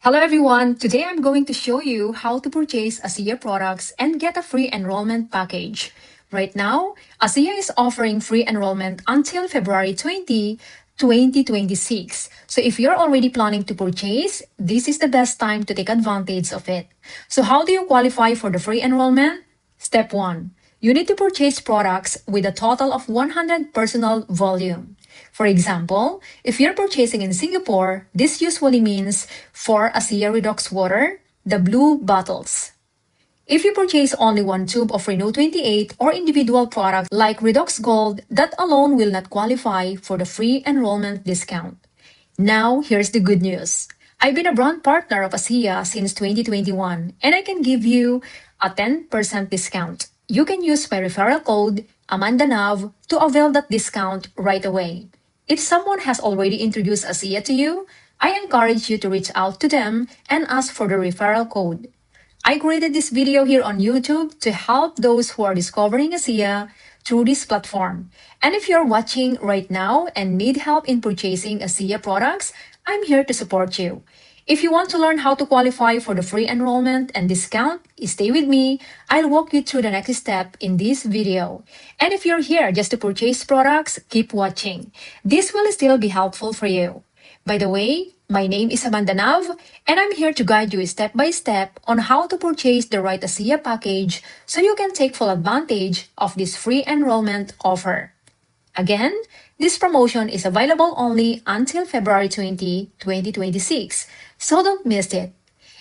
Hello everyone! Today I'm going to show you how to purchase ASEA products and get a free enrollment package. Right now, ASEA is offering free enrollment until February 20, 2026. So if you're already planning to purchase, this is the best time to take advantage of it. So how do you qualify for the free enrollment? Step 1. You need to purchase products with a total of 100 personal volume. For example, if you're purchasing in Singapore, this usually means for ASEA Redox Water, the blue bottles. If you purchase only one tube of Renew 28 or individual products like Redox Gold, that alone will not qualify for the free enrollment discount. Now, here's the good news. I've been a brand partner of ASEA since 2021 and I can give you a 10% discount. You can use my referral code AMANDANAV to avail that discount right away. If someone has already introduced ASEA to you, I encourage you to reach out to them and ask for the referral code. I created this video here on YouTube to help those who are discovering ASEA through this platform. And if you're watching right now and need help in purchasing ASEA products, I'm here to support you. If you want to learn how to qualify for the free enrollment and discount, stay with me. I'll walk you through the next step in this video. And if you're here just to purchase products, keep watching. This will still be helpful for you. By the way, my name is Amanda Nav, and I'm here to guide you step by step on how to purchase the right ASEA package so you can take full advantage of this free enrollment offer. Again, this promotion is available only until February 20, 2026, so don't miss it.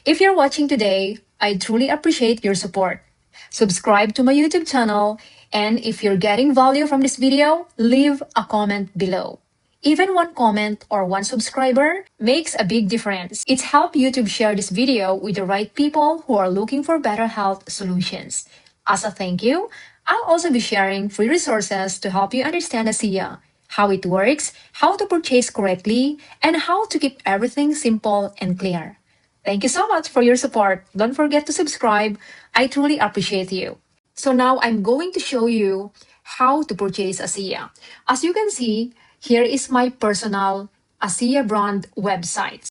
If you're watching today, I truly appreciate your support. Subscribe to my YouTube channel, and if you're getting value from this video, leave a comment below. Even one comment or one subscriber makes a big difference. It helps YouTube share this video with the right people who are looking for better health solutions. As a thank you, I'll also be sharing free resources to help you understand ASEA, how it works, how to purchase correctly, and how to keep everything simple and clear. Thank you so much for your support. Don't forget to subscribe. I truly appreciate you. So now I'm going to show you how to purchase ASEA. As you can see, here is my personal ASEA brand website.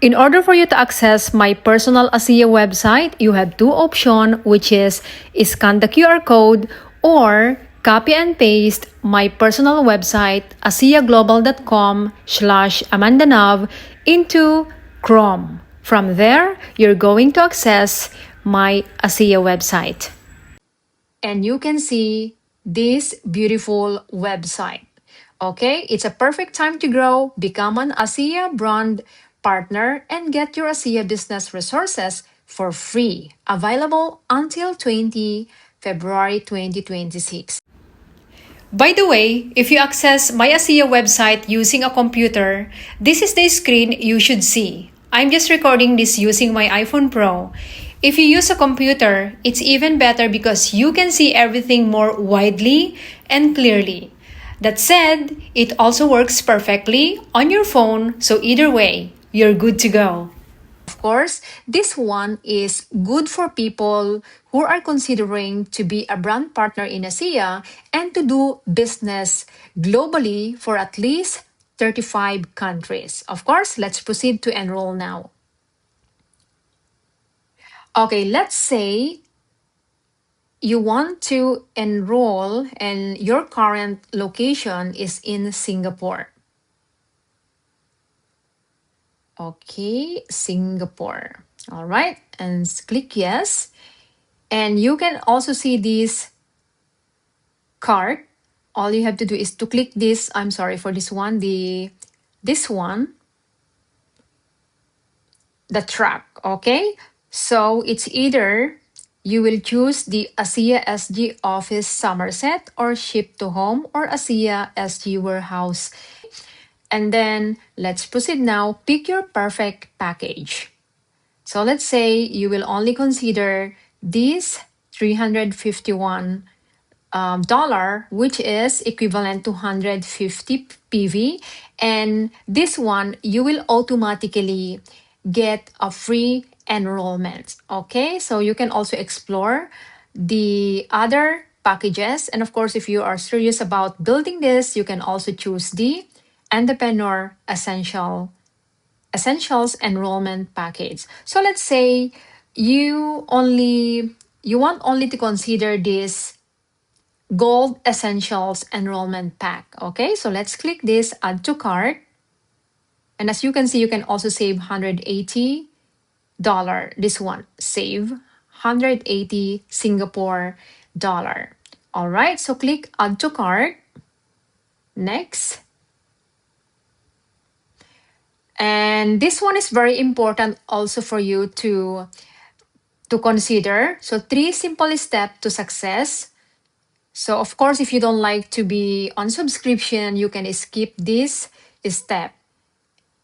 In order for you to access my personal ASEA website, you have two options, which is scan the QR code or copy and paste my personal website aseaglobal.com/amandanav into Chrome. From there, you're going to access my ASEA website. And you can see this beautiful website. Okay, it's a perfect time to grow, become an ASEA brand partner, and get your ASEA business resources for free, available until February 2026. By the way, if you access my ASEA website using a computer, this is the screen you should see. I'm just recording this using my iPhone Pro. If you use a computer, it's even better because you can see everything more widely and clearly. That said, it also works perfectly on your phone, so either way, you're good to go. Of course, this one is good for people who are considering to be a brand partner in ASEA and to do business globally for at least 35 countries. Of course, let's proceed to enroll now. Okay, let's say you want to enroll and your current location is in Singapore. Okay, Singapore. All right, and click yes. And you can also see this card. All you have to do is to click this. I'm sorry for this one, this one, the track. Okay, so it's either you will choose the ASEA SG Office Somerset or Ship to Home or ASEA SG Warehouse. And then let's proceed now. Pick your perfect package. So let's say you will only consider this $351, which is equivalent to 150 PV. And this one, you will automatically get a free enrollment. Okay, so you can also explore the other packages. And of course, if you are serious about building this, you can also choose the Entrepreneur Essential Essentials Enrollment Package. So let's say you want only to consider this Gold Essentials Enrollment Pack. Okay, so let's click this Add to Cart. And as you can see, you can also save $180. This one, save 180 Singapore dollar. All right, so click Add to Cart. Next. And this one is very important also for you to consider. So 3 simple steps to success. So of course, if you don't like to be on subscription, you can skip this step.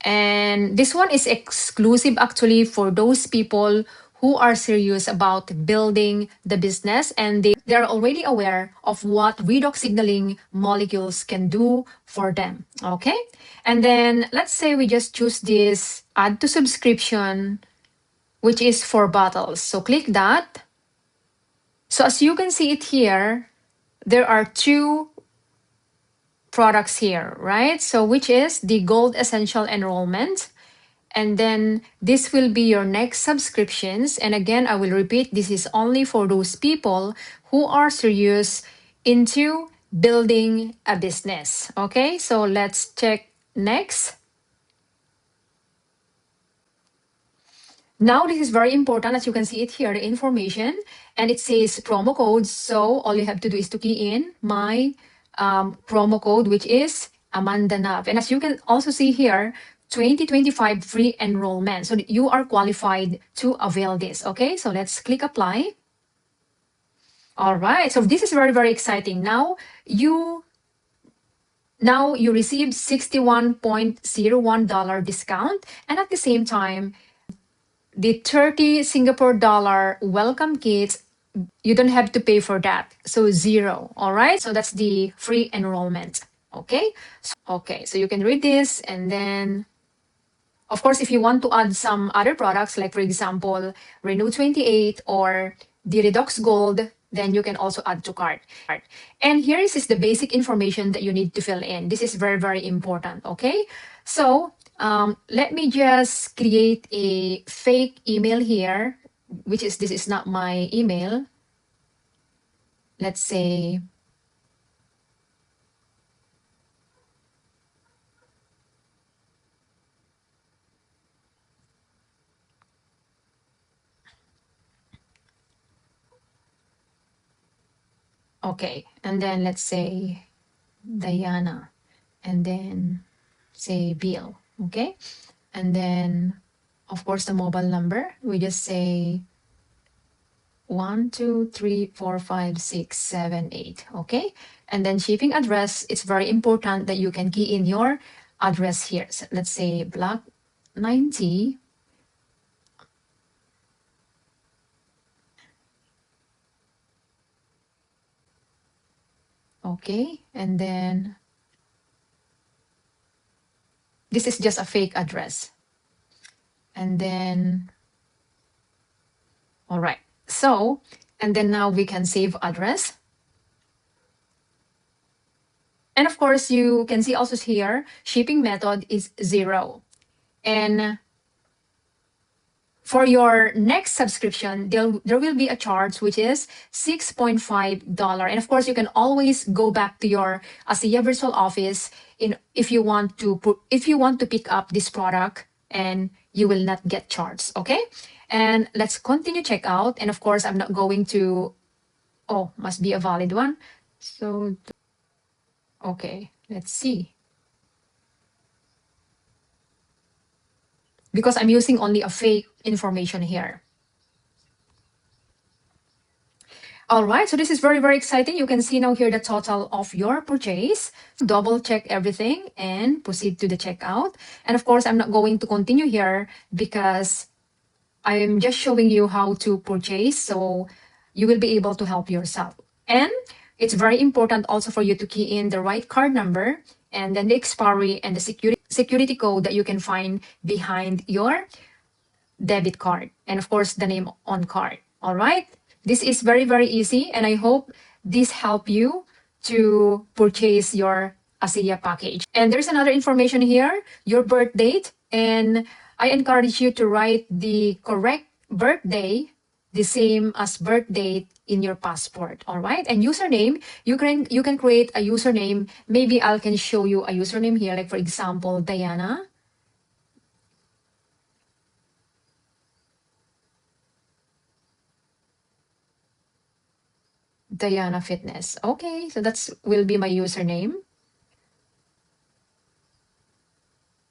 And this one is exclusive actually for those people who are serious about building the business and they're already aware of what redox signaling molecules can do for them. Okay. And then let's say we just choose this add to subscription, which is for bottles. So click that. So as you can see it here, there are 2 products here, right? So which is the Gold Essential Enrollment. And then this will be your next subscriptions. And again, I will repeat, this is only for those people who are serious into building a business. Okay, so let's check next. Now, this is very important. As you can see it here, the information, and it says promo code. So all you have to do is to key in my promo code, which is Amanda Nav. And as you can also see here, 2025 free enrollment. So you are qualified to avail this. Okay, so let's click apply. All right, so this is very, very exciting. Now you receive $61.01 discount, and at the same time, the 30 Singapore dollar welcome kits, you don't have to pay for that. So 0, all right? So that's the free enrollment, okay? So you can read this, and then, of course, if you want to add some other products, like for example, Renew 28 or the Redox Gold, then you can also add to cart. And here is the basic information that you need to fill in. This is very, very important, okay? So let me just create a fake email here, which is, this is not my email. Let's say, okay, and then let's say Diana, and then say Bill, okay? And then, of course, the mobile number, we just say 1, 2, 3, 4, 5, 6, 7, 8, okay? And then shipping address, it's very important that you can key in your address here. So let's say Block 90. Okay, and then this is just a fake address. And then, all right. So, and then now we can save address. And of course, you can see also here, shipping method is 0. And for your next subscription, there will be a charge, which is $6.5. And of course, you can always go back to your ASEA virtual office if you want to pick up this product, and you will not get charged, okay? And let's continue checkout. And of course, I'm not going to, oh, must be a valid one. So, okay, let's see. Because I'm using only a fake information here. All right, so this is very, very exciting. You can see now here the total of your purchase. Double check everything and proceed to the checkout. And of course, I'm not going to continue here because I'm just showing you how to purchase, so you will be able to help yourself. And it's very important also for you to key in the right card number, and then the expiry and the security code that you can find behind your debit card, and of course the name on card. All right, this is very, very easy, and I hope this help you to purchase your ASEA package. And there's another information here, your birth date And I encourage you to write the correct birthday, the same as birth date in your passport. All right. And username, you can create a username. Maybe I can show you a username here. Like for example, Diana. Diana Fitness. Okay, so that's will be my username.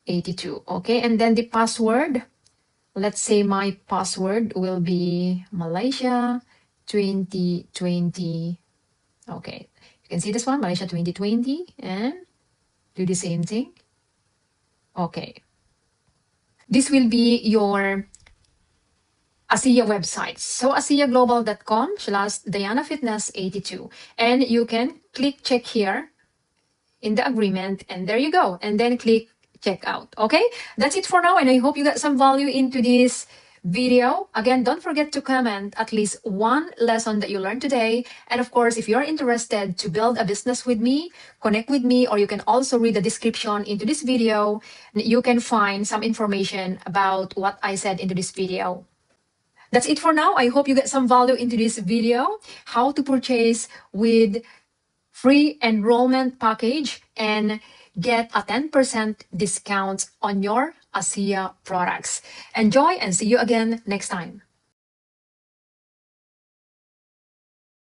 82. Okay, and then the password. Let's say my password will be Malaysia 2020. Okay, you can see this one, Malaysia 2020, and do the same thing. Okay. This will be your ASEA website. So aseaglobal.com/DianaFitness82. And you can click check here in the agreement, and there you go. And then click check out. Okay, that's it for now, and I hope you got some value into this video. Again, don't forget to comment at least one lesson that you learned today. And of course, if you're interested to build a business with me, connect with me, or you can also read the description into this video. You can find some information about what I said into this video. That's it for now. I hope you get some value into this video, how to purchase with free enrollment package and get a 10% discount on your ASEA products. Enjoy and see you again next time.